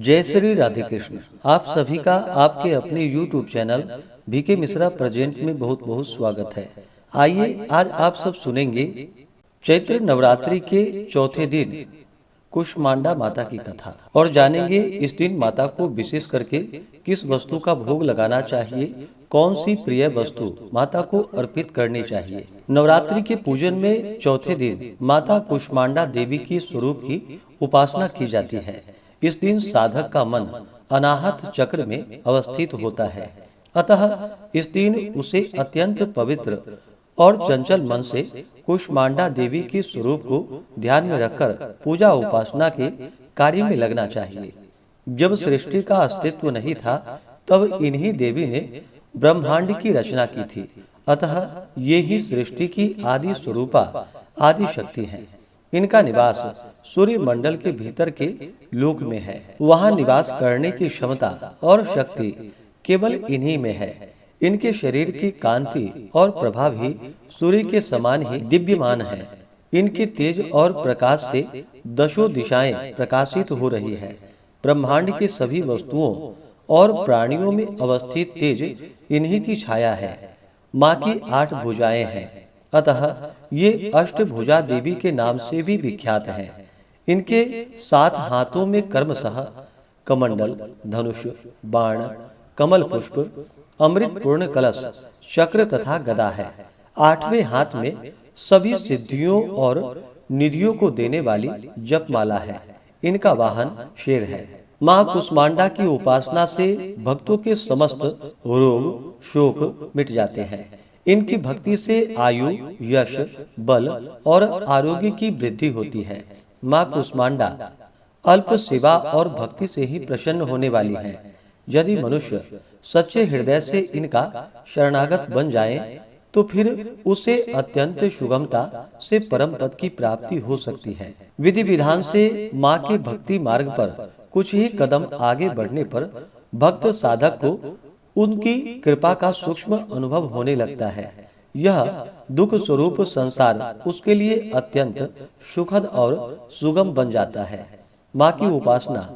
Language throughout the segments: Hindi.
जय श्री राधे कृष्ण। आप सभी का आपके अपने YouTube channel B K Mishra present में बहुत बहुत स्वागत है। आइए आज आप सब सुनेंगे चैत्र नवरात्रि के चौथे दिन कुष्मांडा माता की कथा और जानेंगे इस दिन माता को विशेष करके किस वस्तु का भोग लगाना चाहिए, कौन सी प्रिय वस्तु माता को अर्पित करनी चाहिए। नवरात्रि के पूजन में चौथे दिन माता कुष्मांडा देवी की स्वरूप की उपासना की जाती है। इस दिन साधक का मन अनाहत चक्र में अवस्थित होता है, अतः इस दिन उसे अत्यंत पवित्र और चंचल मन से कुष्मांडा देवी के स्वरूप को ध्यान में रखकर पूजा उपासना के कार्य में लगना चाहिए। जब सृष्टि का अस्तित्व नहीं था तब इन्हीं देवी ने ब्रह्मांड की रचना की थी, अतः ये ही सृष्टि की आदि स्वरूपा आदि शक्ति हैं। इनका निवास सूर्य मंडल के भीतर के लोक में है। वहाँ निवास करने की क्षमता और शक्ति केवल इन्हीं में है। इनके शरीर की कांति और प्रभाव ही सूर्य के समान ही दिव्यमान है। इनके तेज और प्रकाश से दशों दिशाएं प्रकाशित हो रही है। ब्रह्मांड के सभी वस्तुओं और प्राणियों में अवस्थित तेज इन्हीं की छाया है। माँ की 8 भुजाएं हैं, अतः ये अष्टभुजा देवी के नाम से भी विख्यात हैं। इनके 7 हाथों में कर्मशः कमंडल, धनुष, बाण, कमल पुष्प, अमृत पूर्ण कलश, चक्र तथा गदा है। 8वें हाथ में सभी सिद्धियों और निधियों को देने वाली जपमाला है। इनका वाहन शेर है। माँ कुष्मांडा की उपासना से भक्तों के समस्त रोग शोक मिट जाते हैं। इनकी भक्ति से आयु, यश, बल और आरोग्य की वृद्धि होती है। माँ कुष्मांडा अल्प सेवा और भक्ति से ही प्रसन्न होने वाली है। यदि मनुष्य सच्चे हृदय से इनका शरणागत बन जाए तो फिर उसे अत्यंत सुगमता से परम पद की प्राप्ति हो सकती है। विधि विधान से माँ के भक्ति मार्ग पर कुछ ही कदम आगे बढ़ने पर भक्त साधक को उनकी कृपा का सूक्ष्म अनुभव होने लगता है। यह दुख स्वरूप संसार उसके लिए अत्यंत सुखद और सुगम बन जाता है। माँ की उपासना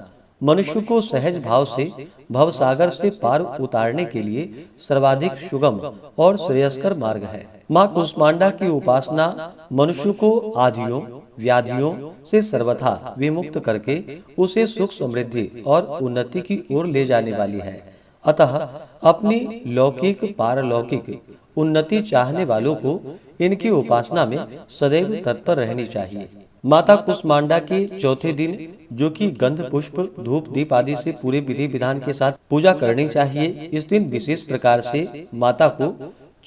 मनुष्य को सहज भाव से भवसागर से पार उतारने के लिए सर्वाधिक सुगम और श्रेयस्कर मार्ग है। माँ कुष्मांडा की उपासना मनुष्य को आधियों व्याधियों से सर्वथा विमुक्त करके उसे सुख समृद्धि और उन्नति की ओर ले जाने वाली है। अतः अपनी लौकिक पारलौकिक उन्नति चाहने वालों को इनकी उपासना में सदैव तत्पर रहनी चाहिए। माता कुष्मांडा के चौथे दिन, जो कि गंध पुष्प धूप दीप आदि से पूरे विधि विधान के साथ पूजा करनी चाहिए, इस दिन विशेष प्रकार से माता को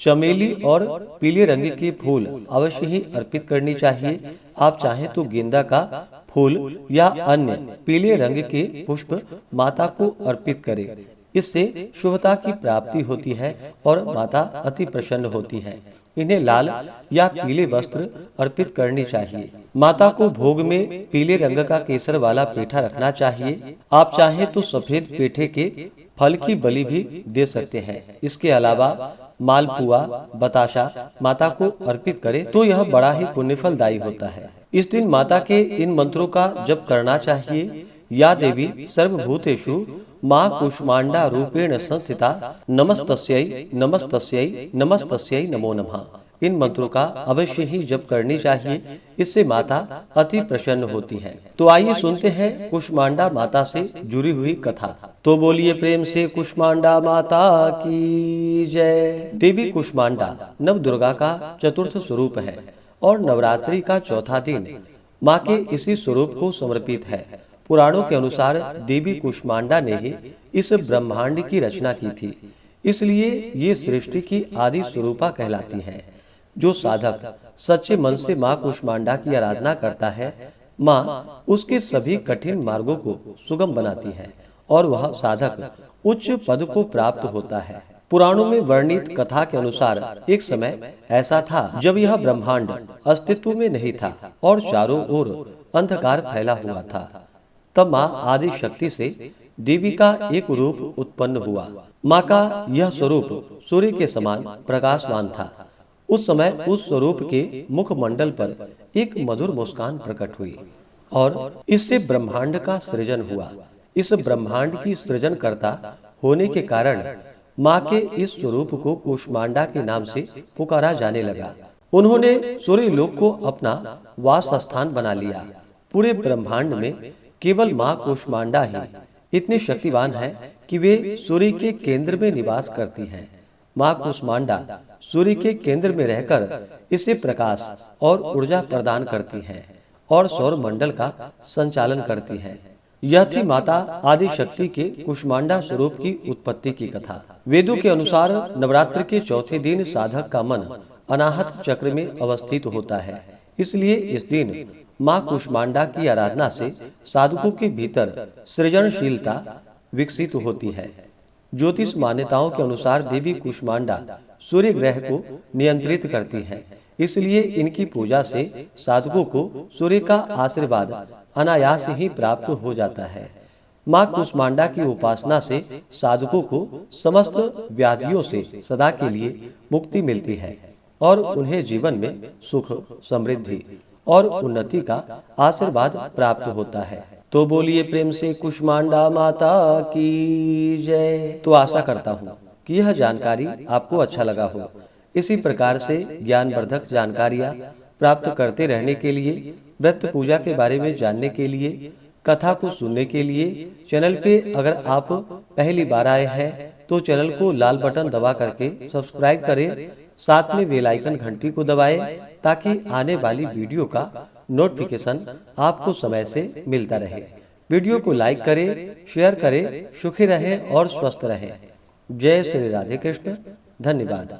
चमेली और पीले रंग के फूल अवश्य ही अर्पित करनी चाहिए। आप चाहें तो गेंदा का फूल या अन्य पीले रंग के पुष्प माता को अर्पित करें। इससे शुभता की प्राप्ति होती है और माता अति प्रसन्न होती है। इन्हें लाल या पीले वस्त्र अर्पित करनी चाहिए। माता को भोग में पीले रंग का केसर वाला पेठा रखना चाहिए। आप चाहें तो सफेद पेठे के फल की बलि भी दे सकते हैं। इसके अलावा मालपुआ बताशा माता को अर्पित करें तो यह बड़ा ही पुण्यफलदायी होता है। इस दिन माता के इन मंत्रों का जप करना चाहिए। या देवी सर्वभूतेषु माँ कुष्मांडा रूपेण संस्थिता नमस्तस्यै नमस्तस्यै नमस्तस्यै नमो नमः। इन मंत्रों का अवश्य ही जप करनी चाहिए। इससे माता अति प्रसन्न होती है। तो आइए सुनते हैं कुष्मांडा माता से जुड़ी हुई कथा। तो बोलिए प्रेम से कुष्मांडा माता की जय। देवी कुष्मांडा नव दुर्गा का चतुर्थ स्वरूप है और नवरात्रि का चौथा दिन माँ के इसी स्वरूप को समर्पित है। पुराणों के अनुसार देवी कुष्मांडा ने ही इस ब्रह्मांड की रचना की थी, इसलिए ये सृष्टि की आदि स्वरूपा कहलाती है। जो साधक सच्चे मन से माँ कुष्मांडा की आराधना करता है, माँ उसके सभी कठिन मार्गों को सुगम बनाती है और वह साधक उच्च पद को प्राप्त होता है। पुराणों में वर्णित कथा के अनुसार एक समय ऐसा था जब यह ब्रह्मांड अस्तित्व में नहीं था और चारों ओर अंधकार फैला हुआ था। तब माँ आदि शक्ति से देवी का एक रूप उत्पन्न हुआ। माँ का यह स्वरूप सूर्य के समान प्रकाशवान था। उस समय उस स्वरूप के मुखमंडल पर एक मधुर मुस्कान प्रकट हुई और इससे ब्रह्मांड का सृजन हुआ। इस ब्रह्मांड की सृजनकर्ता होने के कारण माँ के इस स्वरूप को कूष्मांडा के नाम से पुकारा जाने लगा। उन्होंने सूर्य लोक को अपना वास स्थान बना लिया। पूरे ब्रह्मांड में केवल माँ कूष्मांडा ही इतनी शक्तिवान है कि वे सूर्य के केंद्र में निवास करती हैं। माँ कूष्मांडा सूर्य के केंद्र में रहकर इसे प्रकाश और ऊर्जा प्रदान करती हैं और सौर मंडल का संचालन करती हैं। यह थी माता आदि शक्ति के कूष्मांडा स्वरूप की उत्पत्ति की कथा। वेदों के अनुसार नवरात्र के चौथे दिन साधक का मन अनाहत चक्र में अवस्थित होता है। इसलिए इस दिन माँ कूष्मांडा की आराधना से साधकों के भीतर सृजनशीलता विकसित होती है। ज्योतिष मान्यताओं के अनुसार देवी कूष्मांडा सूर्य ग्रह को नियंत्रित करती हैं। इसलिए इनकी पूजा से साधकों को सूर्य का आशीर्वाद अनायास ही प्राप्त हो जाता है। माँ कूष्मांडा की उपासना से साधकों को समस्त व्याधियों से सदा के लिए मुक्ति मिलती है और उन्हें जीवन में सुख, समृद्धि और उन्नति का आशीर्वाद प्राप्त होता है। तो बोलिए प्रेम से कूष्मांडा माता की जय। तो आशा करता हूँ कि यह जानकारी आपको अच्छा लगा हो। इसी प्रकार से ज्ञानवर्धक जानकारियाँ प्राप्त करते रहने के लिए, व्रत पूजा के बारे में जानने के लिए, कथा को सुनने के लिए चैनल पे अगर आप पहली बार आए हैं तो चैनल को लाल बटन दबा करके सब्सक्राइब करें। साथ में बेल आइकन घंटी को दबाएं ताकि आने वाली वीडियो का नोटिफिकेशन आपको समय से मिलता रहे। वीडियो को लाइक करें, शेयर करें। सुखी रहें और स्वस्थ रहें। जय श्री राधे कृष्ण। धन्यवाद।